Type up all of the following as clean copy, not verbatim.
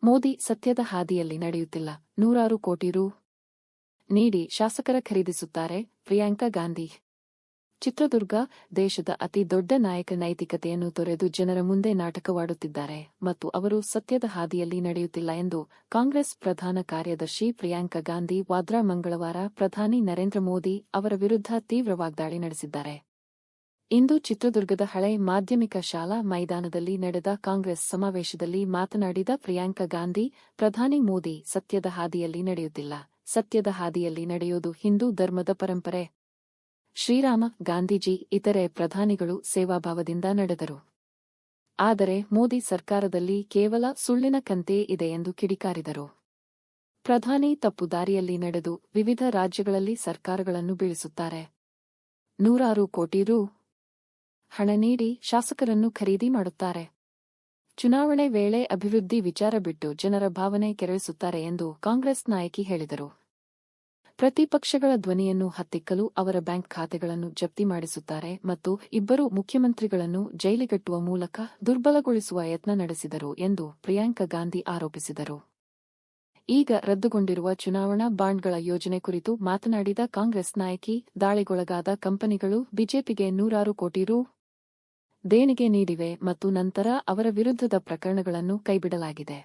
ಮೋದಿ ಸತ್ಯದ ಹಾದಿಯಲ್ಲಿ ನಡೆಯುತ್ತಿಲ್ಲ. 100 ಕೋಟಿ ರು ನೀಡಿ ಶಾಸಕರ ಖರೀದಿಸುತ್ತಾರೆ ಪ್ರಿಯಾಂಕಾ ಗಾಂಧಿ. ಚಿತ್ರದುರ್ಗ: ದೇಶದ ಅತಿ ದೊಡ್ಡ ನಾಯಕ ನೈತಿಕತೆಯನ್ನು ತೊರೆದು ಜನರ ಮುಂದೆ ನಾಟಕವಾಡುತ್ತಿದ್ದಾರೆ ಮತ್ತು ಅವರು ಸತ್ಯದ ಹಾದಿಯಲ್ಲಿ ನಡೆಯುತ್ತಿಲ್ಲ ಎಂದು ಕಾಂಗ್ರೆಸ್ ಪ್ರಧಾನ ಕಾರ್ಯದರ್ಶಿ ಪ್ರಿಯಾಂಕಾ ಗಾಂಧಿ ವಾದ್ರಾ ಮಂಗಳವಾರ ಪ್ರಧಾನಿ ನರೇಂದ್ರ ಮೋದಿ ಅವರ ವಿರುದ್ಧ ತೀವ್ರ ವಾಗ್ದಾಳಿ ನಡೆಸಿದ್ದಾರೆ. ಇಂದು ಚಿತ್ರದುರ್ಗದ ಹಳೆ ಮಾಧ್ಯಮಿಕ ಶಾಲಾ ಮೈದಾನದಲ್ಲಿ ನಡೆದ ಕಾಂಗ್ರೆಸ್ ಸಮಾವೇಶದಲ್ಲಿ ಮಾತನಾಡಿದ ಪ್ರಿಯಾಂಕಾ ಗಾಂಧಿ, ಪ್ರಧಾನಿ ಮೋದಿ ಸತ್ಯದ ಹಾದಿಯಲ್ಲಿ ನಡೆಯುತ್ತಿಲ್ಲ. ಸತ್ಯದ ಹಾದಿಯಲ್ಲಿ ನಡೆಯೋದು ಹಿಂದೂ ಧರ್ಮದ ಪರಂಪರೆ. ಶ್ರೀರಾಮ, ಗಾಂಧೀಜಿ, ಇತರೆ ಪ್ರಧಾನಿಗಳು ಸೇವಾಭಾವದಿಂದ ನಡೆದರು. ಆದರೆ ಮೋದಿ ಸರ್ಕಾರದಲ್ಲಿ ಕೇವಲ ಸುಳ್ಳಿನ ಕಂತೆ ಇದೆ ಎಂದು ಕಿಡಿಕಾರಿದರು. ಪ್ರಧಾನಿ ತಪ್ಪು ದಾರಿಯಲ್ಲಿ ನಡೆದು ವಿವಿಧ ರಾಜ್ಯಗಳಲ್ಲಿ ಸರ್ಕಾರಗಳನ್ನು ಬೀಳಿಸುತ್ತಾರೆ. 100 ಕೋಟಿ ರು ಹಣ ನೀಡಿ ಶಾಸಕರನ್ನು ಖರೀದಿ ಮಾಡುತ್ತಾರೆ. ಚುನಾವಣೆ ವೇಳೆ ಅಭಿವೃದ್ಧಿ ವಿಚಾರ ಬಿಟ್ಟು ಜನರ ಭಾವನೆ ಕೆರಳಿಸುತ್ತಾರೆ ಎಂದು ಕಾಂಗ್ರೆಸ್ ನಾಯಕಿ ಹೇಳಿದರು. ಪ್ರತಿಪಕ್ಷಗಳ ಧ್ವನಿಯನ್ನು ಹತ್ತಿಕ್ಕಲು ಅವರ ಬ್ಯಾಂಕ್ ಖಾತೆಗಳನ್ನು ಜಪ್ತಿ ಮಾಡಿಸುತ್ತಾರೆ ಮತ್ತು ಇಬ್ಬರು ಮುಖ್ಯಮಂತ್ರಿಗಳನ್ನು ಜೈಲಿಗಟ್ಟುವ ಮೂಲಕ ದುರ್ಬಲಗೊಳಿಸುವ ಯತ್ನ ನಡೆಸಿದರು ಎಂದು ಪ್ರಿಯಾಂಕಾ ಗಾಂಧಿ ಆರೋಪಿಸಿದರು. ಈಗ ರದ್ದುಗೊಂಡಿರುವ ಚುನಾವಣಾ ಬಾಂಡ್ಗಳ ಯೋಜನೆ ಕುರಿತು ಮಾತನಾಡಿದ ಕಾಂಗ್ರೆಸ್ ನಾಯಕಿ, ದಾಳಿಗೊಳಗಾದ ಕಂಪನಿಗಳು ಬಿಜೆಪಿಗೆ 100 ಕೋಟಿ ರು ದೇಣಿಗೆ ನೀಡಿವೆ ಮತ್ತು ನಂತರ ಅವರ ವಿರುದ್ಧದ ಪ್ರಕರಣಗಳನ್ನು ಕೈಬಿಡಲಾಗಿದೆ.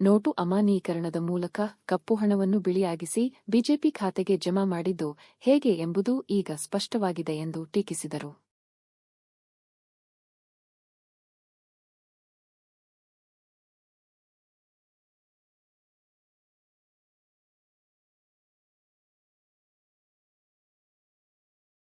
ನೋಟು ಅಮಾನ್ಯೀಕರಣದ ಮೂಲಕ ಕಪ್ಪು ಹಣವನ್ನು ಬಿಳಿಯಾಗಿಸಿ ಬಿಜೆಪಿ ಖಾತೆಗೆ ಜಮಾ ಮಾಡಿದ್ದು ಹೇಗೆ ಎಂಬುದು ಈಗ ಸ್ಪಷ್ಟವಾಗಿದೆ ಎಂದು ಟೀಕಿಸಿದರು.